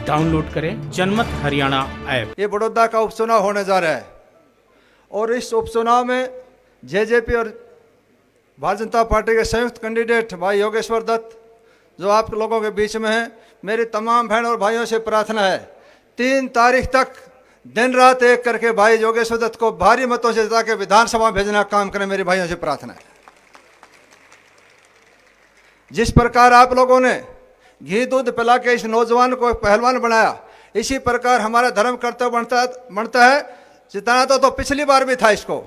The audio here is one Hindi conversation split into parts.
डाउनलोड करें जनमत हरियाणा ऐप। ये बड़ौदा का उपचुनाव होने जा रहा है और इस उपचुनाव में जेजेपी और भारतीय जनता पार्टी के संयुक्त कैंडिडेट भाई योगेश्वर दत्त जो आप लोगों के बीच में हैं, मेरी तमाम बहन और भाइयों से प्रार्थना है 3 तारीख तक दिन रात एक करके भाई योगेश्वर दत्त को भारी मतों से जिता के विधानसभा भेजने का काम करें। मेरी भाइयों से प्रार्थना है। जिस प्रकार आप लोगों ने घी दूध पिला के इस नौजवान को पहलवान बनाया, इसी प्रकार हमारा धर्म कर्तव्य बनता है। जिताना तो पिछली बार भी था इसको,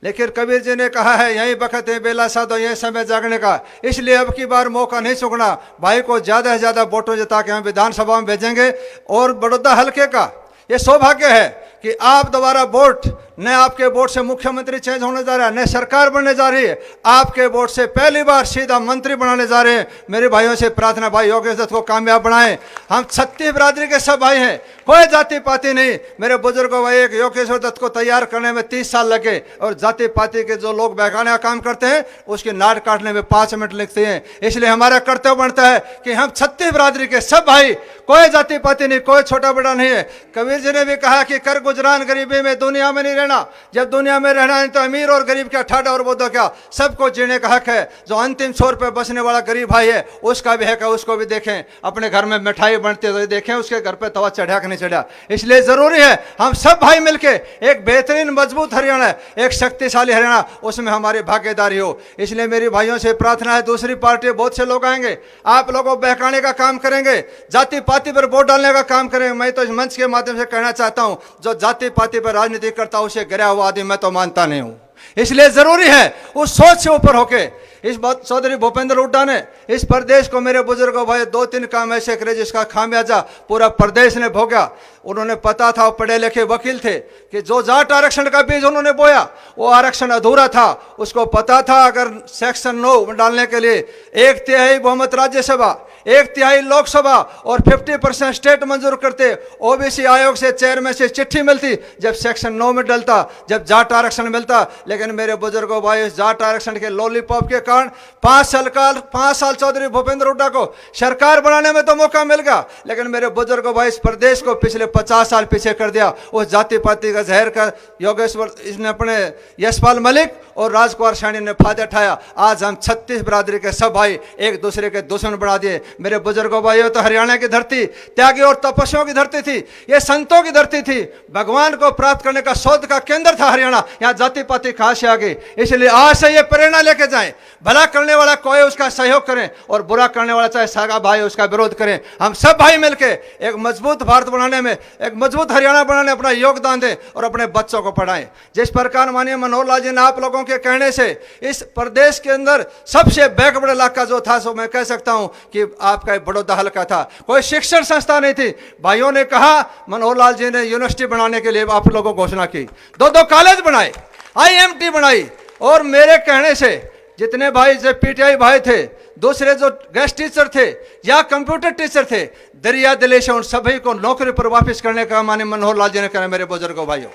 लेकिन कबीर जी ने कहा है यही बखत है बेला साधो यही समय जागने का, इसलिए अब की बार मौका नहीं चुकना। भाई को ज़्यादा से ज़्यादा वोटों जिता के हम विधानसभा में भेजेंगे। और बड़ौदा हल्के का ये सौभाग्य है कि आप दोबारा वोट, न आपके वोट से मुख्यमंत्री चेंज होने जा रहा है, न सरकार बनने जा रही है, आपके वोट से पहली बार सीधा मंत्री बनाने जा रहे हैं। मेरे भाइयों से प्रार्थना, भाई योगेश दत्त को कामयाब बनाएं। हम छत्तीस बिरादरी के सब भाई हैं, कोई जाति पाति नहीं। मेरे बुजुर्गों भाई एक योगेश्वर दत्त को तैयार करने में 30 साल लगे और जाति पाति के जो लोग बहकाने का काम करते हैं उसकी नाट काटने में 5 मिनट लगते हैं। इसलिए हमारा कर्तव्य बनता है कि हम छत्तीस बिरादरी के सब भाई, कोई जाति पाति नहीं, कोई छोटा बड़ा नहीं है। कबीर जी ने भी कहा कि कर गुजरान गरीबी में दुनिया में नहीं रहना। जब दुनिया में रहना है तो अमीर और गरीब क्या, ठाडा और बोधा क्या, सबको जीने का हक है। जो अंतिम छोर पे बसने वाला गरीब भाई है उसका भी हक है, उसको भी देखें। अपने घर में मिठाई बनते हुए देखें उसके घर पे तवा चढ़ा कि नहीं चढ़ा। इसलिए जरूरी है हम सब भाई मिलके एक बेहतरीन मजबूत हरियाणा, एक शक्तिशाली हरियाणा, उसमें हमारी भागीदारी हो। इसलिए मेरी भाइयों से प्रार्थना है, दूसरी पार्टी बहुत से लोग आएंगे, आप लोगों को बहकाने का काम करेंगे, जाति पाति पर वोट डालने का काम करेंगे। मैं तो इस मंच के माध्यम से कहना चाहता हूं, जो जाति पाति पर राजनीति करता है उसे गिरा हुआ आदमी मैं तो मानता नहीं हूं। इसलिए जरूरी है उस सोच से ऊपर होके इस बात चौधरी भूपेंद्र हुड्डा ने इस प्रदेश को, मेरे बुजुर्गों भाई, 2-3 काम ऐसे करे जिसका खामियाजा पूरा प्रदेश ने भोगा। उन्होंने पता था, पढ़े लिखे वकील थे, कि जो जाट आरक्षण का बीज उन्होंने बोया वो आरक्षण अधूरा था। उसको पता था अगर सेक्शन 9 डालने के लिए 1/3 बहुमत राज्यसभा, 1/3 लोकसभा और 50% स्टेट मंजूर करते, ओबीसी आयोग से चेयरमैन से चिट्ठी मिलती जब सेक्शन 9 में डलता, जब जाट आरक्षण मिलता। लेकिन मेरे बुजुर्गों भाई, जाट आरक्षण के लॉलीपॉप के कारण 5 साल चौधरी भूपेंद्र हुड्डा को सरकार बनाने में तो मौका मिल गया, लेकिन मेरे बुजुर्गों भाई इस प्रदेश को पिछले 50 साल पीछे कर दिया। उस जाति पाति का जहर का योगेश्वर, इसने अपने यशपाल मलिक और राजकुमार सैनी ने फायदा उठाया। आज हम 36 बिरादरी के सब भाई एक दूसरे के दुश्मन बना दिए। मेरे बुजुर्गों भाइयों, तो हरियाणा की धरती त्यागी और तपस्वियों की धरती थी, ये संतों की धरती थी, भगवान को प्राप्त करने का शोध का केंद्र था हरियाणा। यहाँ जाति पाति कहां से आ गई? इसलिए आज से ये प्रेरणा लेके जाएं, भला करने वाला कोई उसका सहयोग करें और बुरा करने वाला चाहे सागा भाई उसका विरोध करें। हम सब भाई मिलके एक मजबूत भारत बनाने में, एक मजबूत हरियाणा बनाने अपना योगदान दें और अपने बच्चों को पढ़ाएं। जिस प्रकार माननीय मनोहर लाल जी ने आप लोगों के कहने से इस प्रदेश के अंदर सबसे बैकवर्ड इलाका जो था, सो मैं कह सकता हूं कि आपका बड़ौदा हल्का था। कोई शिक्षण संस्था नहीं थी। भाइयों ने कहा, मनोहर लाल जी ने यूनिवर्सिटी बनाने के लिए आप लोगों को घोषणा की, 2 कॉलेज बनाए, IMT बनाई। और मेरे कहने से जितने भाई जो PTI भाई थे, दूसरे जो गेस्ट टीचर थे या कंप्यूटर टीचर थे, दरिया दिले से उन सभी को नौकरी पर वापस करने का माननीय मनोहर लाल जी ने कहा। मेरे बुजुर्गों भाइयों,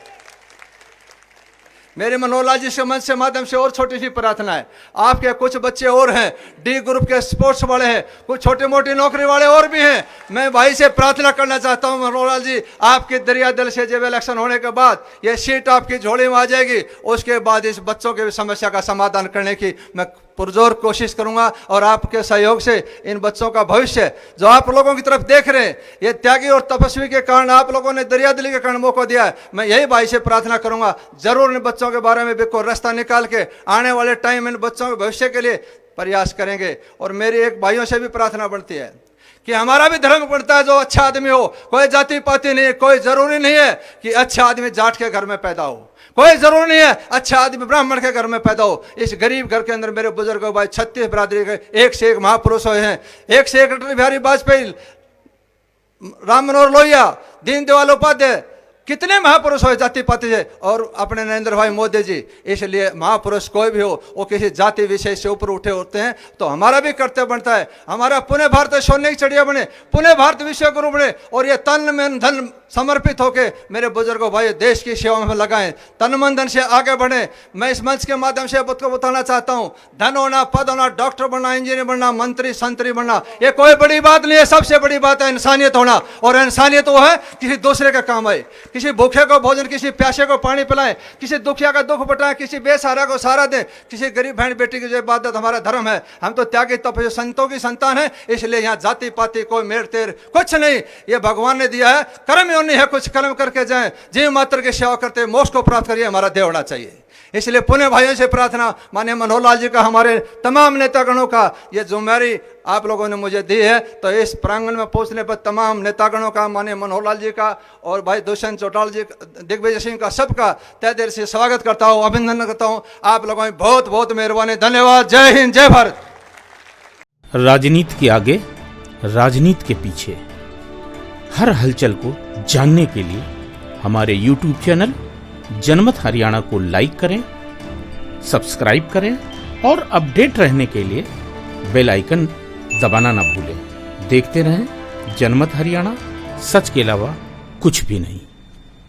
मेरे मनोहर लाल जी के मंच से माध्यम से और छोटी सी प्रार्थना है, आपके कुछ बच्चे और हैं, D ग्रुप के स्पोर्ट्स वाले हैं, कुछ छोटी मोटी नौकरी वाले और भी हैं। मैं भाई से प्रार्थना करना चाहता हूं, मनोहर लाल जी, आपके दरिया दिल से जब इलेक्शन होने के बाद ये सीट आपकी झोली में आ जाएगी, उसके बाद इस बच्चों की समस्या का समाधान करने की मैं पुरजोर कोशिश करूंगा। और आपके सहयोग से इन बच्चों का भविष्य जो आप लोगों की तरफ देख रहे हैं, ये त्यागी और तपस्वी के कारण, आप लोगों ने दरिया दिली के कारण मौका दिया है। मैं यही भाई से प्रार्थना करूंगा, जरूर इन बच्चों के बारे में भी कोई रास्ता निकाल के आने वाले टाइम इन बच्चों के भविष्य के लिए प्रयास करेंगे। और मेरी एक भाइयों से भी प्रार्थना बढ़ती है कि हमारा भी धर्म पड़ता है जो अच्छा आदमी हो, कोई जाति पाति नहीं, कोई जरूरी नहीं है कि अच्छा आदमी जाट के घर में पैदा हो, कोई जरूरी नहीं है अच्छा आदमी ब्राह्मण के घर में पैदा हो। इस गरीब घर के अंदर मेरे बुजुर्गों भाई 36 बिरादरी के एक से एक महापुरुष हुए हैं। एक से एक अटल बिहारी वाजपेयी, राम मनोहर लोहिया, दीनदयाल उपाध्याय, कितने महापुरुष हो जाति पाति से, और अपने नरेंद्र भाई मोदी जी। इसलिए महापुरुष कोई भी हो वो किसी जाति विषय से ऊपर उठे होते हैं। तो हमारा भी कर्तव्य बनता है, हमारा पुणे भारत सोने की चिड़िया बने, पुणे भारत विश्व गुरु बने और ये तन मन धन समर्पित होके मेरे बुजुर्गों भाई देश की सेवा में लगाएं, तन मन धन से आगे बढ़ें। मैं इस मंच के माध्यम से आपको बताना चाहता हूं, धन होना, पद होना, डॉक्टर बनना, इंजीनियर बनना, मंत्री संतरी बनना, ये कोई बड़ी बात नहीं है। सबसे बड़ी बात है इंसानियत होना, और इंसानियत वो है किसी दूसरे का काम आए, किसी भूखे को भोजन, किसी प्यासे को पानी पिलाएं, किसी दुखिया का दुख बटाएं, किसी बेसहारा को सहारा दें, किसी गरीब बहन बेटी की जो इबादत हमारा धर्म है। हम तो त्यागी तपस्वी संतों की संतान है, इसलिए यहाँ जाति पाति कोई मेर तेर कुछ नहीं, ये भगवान ने दिया है। कर्म योनि है, कुछ कर्म करके जाएं, जीव मात्र की सेवा करते मोक्ष को प्राप्त करिए, हमारा देह होना चाहिए। इसलिए पुण्य भाइयों से प्रार्थना, माननीय मनोहर लाल जी का, हमारे तमाम नेतागणों का, ये जिम्मेदारी आप लोगों ने मुझे दी है, तो इस प्रांगण में पहुंचने पर तमाम नेतागणों का, माननीय मनोहर लाल जी का और भाई दुष्यंत चौटाला जी, दिग्विजय सिंह का, सबका तहे दिल से स्वागत करता हूँ, अभिनंदन करता हूँ। आप लोगों की बहुत बहुत मेहरबानी, धन्यवाद। जय हिंद, जय भारत। राजनीति के आगे, राजनीति के पीछे, हर हलचल को जानने के लिए हमारे YouTube चैनल जनमत हरियाणा को लाइक करें, सब्सक्राइब करें और अपडेट रहने के लिए बेल आइकन दबाना ना भूलें। देखते रहें जनमत हरियाणा, सच के अलावा कुछ भी नहीं।